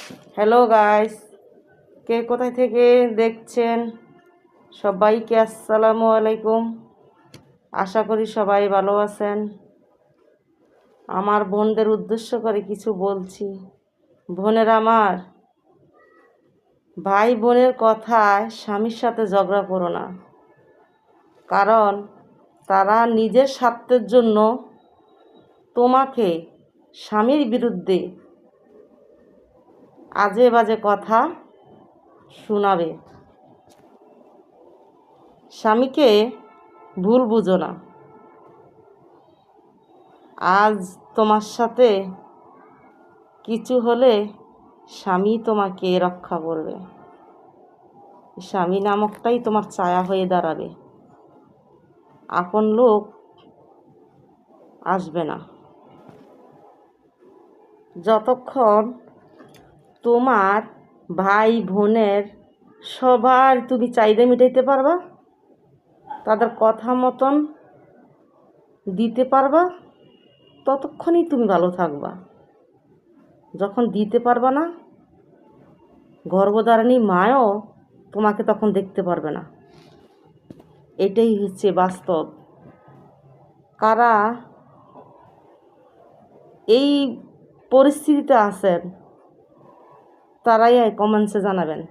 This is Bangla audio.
হ্যালো গাইস, কে কোথায় থেকে দেখছেন? সবাইকে আসসালামু আলাইকুম। আশা করি সবাই ভালো আছেন। আমার বোনদের উদ্দেশ্য করে কিছু বলছি। বোনের আমার, ভাই বোনের কথায় স্বামীর সাথে ঝগড়া করো না। কারণ তারা নিজের স্বার্থের জন্য তোমাকে স্বামীর বিরুদ্ধে আজে বাজে কথা শোনাবে। স্বামীকে ভুল বুঝো না। আজ তোমার সাথে কিছু হলে স্বামী তোমাকে রক্ষা করবে। স্বামী নামকটাই তোমার ছায়া হয়ে দাঁড়াবে, আপন লোক আসবে না। যতক্ষণ তোমার ভাই বোনের সবার তুমি চাহিদা মিটাইতে পারবা, তাদের কথা মতন দিতে পারবা, ততক্ষণই তুমি ভালো থাকবা। যখন দিতে পারবা না, গর্ভধারিণী মাও তোমাকে তখন দেখতে পারবে না। এটাই হচ্ছে বাস্তব। কারা এই পরিস্থিতিতে আছেন তারাই কমেন্টসে জানাবেন।